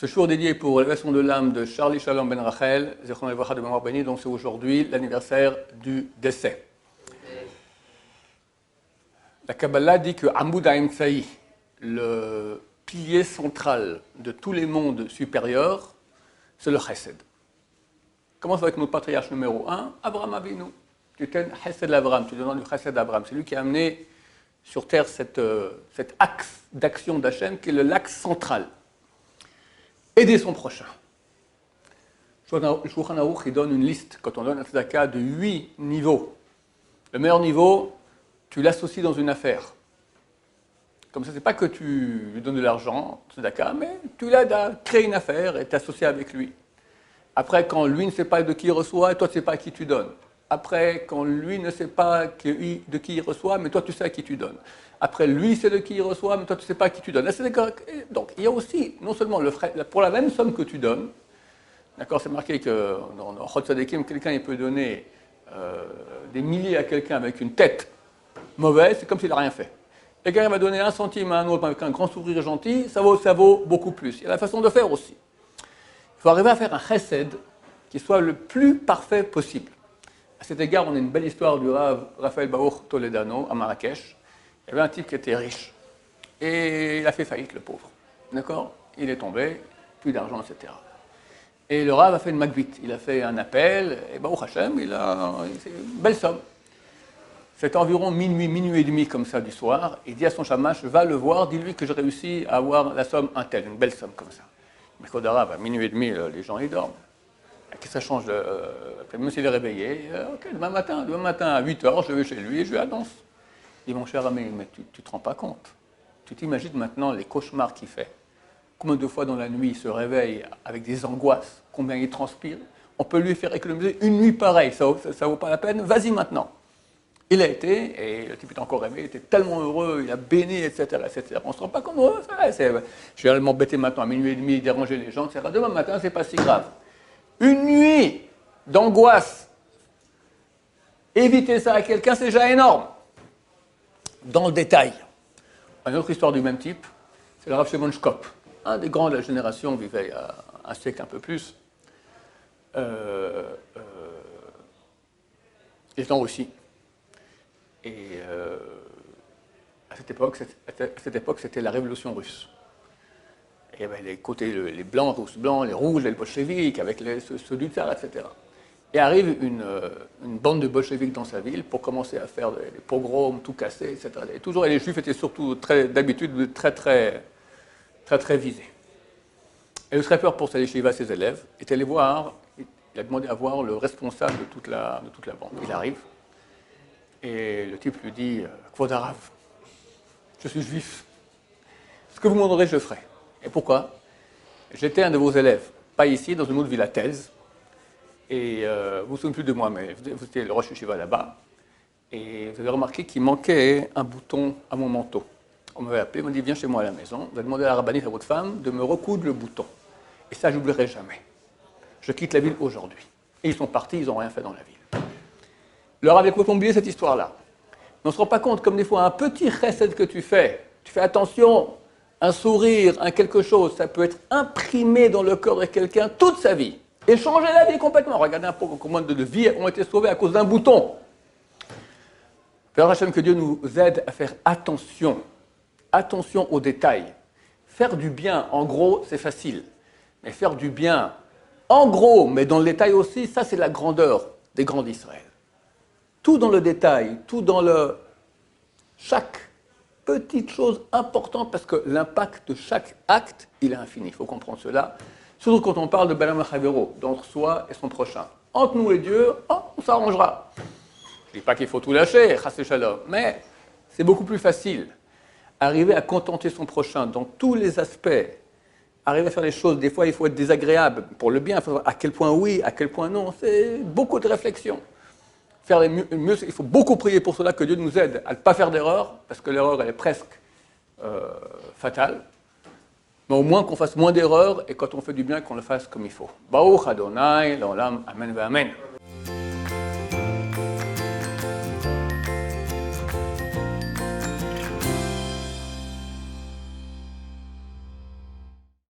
Ce jour dédié pour l'élévation de l'âme de Charlie Shalom Ben Rachel, Zechron Levracha de mémoire bénie, donc c'est aujourd'hui l'anniversaire du décès. La Kabbalah dit que Amoud HaEmtsaï, le pilier central de tous les mondes supérieurs, c'est le Chesed. Commence avec notre patriarche numéro 1, Abraham Avinu. Tu donnes Chesed l'Abraham, tu donnes du Chesed d'Abraham. C'est lui qui a amené sur terre cet axe d'action d'Hachem qui est l'axe central. Aider son prochain. Le Shulchan Aruch, il donne une liste, quand on donne un tzedaka, de 8 niveaux. Le meilleur niveau, tu l'associes dans une affaire. Comme ça, c'est pas que tu lui donnes de l'argent, tzedaka, mais tu l'aides à créer une affaire et t'associer avec lui. Après, quand lui ne sait pas de qui il reçoit, toi tu ne sais pas à qui tu donnes. Après, quand lui ne sait pas de qui il reçoit, mais toi tu sais à qui tu donnes. Après, lui sait de qui il reçoit, mais toi tu ne sais pas à qui tu donnes. Donc, il y a aussi, non seulement le frais, pour la même somme que tu donnes, d'accord, c'est marqué que dans Chod Sadekim, quelqu'un il peut donner des milliers à quelqu'un avec une tête mauvaise, c'est comme s'il n'a rien fait. Quelqu'un va donner 1 centime à un autre avec un grand sourire gentil, ça vaut beaucoup plus. Il y a la façon de faire aussi. Il faut arriver à faire un chesed qui soit le plus parfait possible. À cet égard, on a une belle histoire du Rav Raphaël Baruch Toledano à Marrakech. Il y avait un type qui était riche. Et il a fait faillite, le pauvre. D'accord? Il est tombé, plus d'argent, etc. Et le Rav a fait une magbit. Il a fait un appel, et Baruch Hashem, c'est une belle somme. C'est environ minuit et demi comme ça du soir. Il dit à son shamash, va le voir, dis-lui que j'ai réussi à avoir la somme un tel, une belle somme comme ça. Mais Kodara, à minuit et demi, les gens ils dorment. Qu'est-ce que ça change même s'il est réveillé, ok, demain matin à 8h, je vais chez lui et je vais à la danse. Il dit, mon cher ami, mais tu ne te rends pas compte. Tu t'imagines maintenant les cauchemars qu'il fait. Combien de fois dans la nuit il se réveille avec des angoisses, combien il transpire. On peut lui faire économiser une nuit pareille, ça vaut pas la peine, vas-y maintenant. Il a été, et le type est encore réveillé, il était tellement heureux, il a béni, etc. On ne se rend pas compte, je vais m'embêter maintenant à minuit et demi, déranger les gens, etc. Demain matin, c'est pas si grave. Une nuit d'angoisse, éviter ça à quelqu'un, c'est déjà énorme. Dans le détail, une autre histoire du même type, c'est le Rav Shimon Shkop. Un des grands de la génération vivait il y a un siècle un peu plus. Les gens aussi. Et à cette époque, c'était la révolution russe. Et il y avait les côtés, les blancs, les rouges, les bolcheviks, avec ceux du tsar, etc. Et arrive une bande de bolcheviks dans sa ville pour commencer à faire des pogroms, tout casser, etc. Et les juifs étaient surtout d'habitude très visés. Et le scraper pour sa yeshiva, ses élèves, est allé voir, il a demandé à voir le responsable de toute la bande. Il arrive. Et le type lui dit, Kvod Harav, je suis juif. Ce que vous me demanderez, je le ferai. Et pourquoi? J'étais un de vos élèves, pas ici, dans une autre ville à Telz. Et vous vous souvenez plus de moi, mais vous étiez le Rosh Yeshiva là-bas. Et vous avez remarqué qu'il manquait un bouton à mon manteau. On m'avait appelé, on m'a dit, viens chez moi à la maison. Vous allez demander à la rabbinite, à votre femme, de me recoudre le bouton. Et ça, je n'oublierai jamais. Je quitte la ville aujourd'hui. Et ils sont partis, ils n'ont rien fait dans la ville. Le Rav avait oublié cette histoire-là. Mais on ne se rend pas compte, comme des fois, un petit chesed que tu fais attention, un sourire, un quelque chose, ça peut être imprimé dans le cœur de quelqu'un toute sa vie. Et changer la vie complètement. Regardez un peu combien de vies ont été sauvées à cause d'un bouton. Père Hachem, que Dieu nous aide à faire attention aux détails. Faire du bien, en gros, c'est facile. Mais faire du bien, en gros, mais dans le détail aussi, ça c'est la grandeur des grands d'Israël. Tout dans le détail, tout dans chaque petite chose importante, parce que l'impact de chaque acte, il est infini. Il faut comprendre cela. Surtout quand on parle de Balam Chavero, d'entre soi et son prochain. Entre nous et Dieu, on s'arrangera. Je ne dis pas qu'il faut tout lâcher, Chassé Shalom, mais c'est beaucoup plus facile. Arriver à contenter son prochain dans tous les aspects, arriver à faire les choses, des fois il faut être désagréable pour le bien, il faut savoir à quel point oui, à quel point non, c'est beaucoup de réflexion. Faire le mieux, il faut beaucoup prier pour cela, que Dieu nous aide à ne pas faire d'erreur, parce que l'erreur elle est presque fatale, mais au moins qu'on fasse moins d'erreurs, et quand on fait du bien, qu'on le fasse comme il faut. Baruch Adonai, l'olam, amen, amen.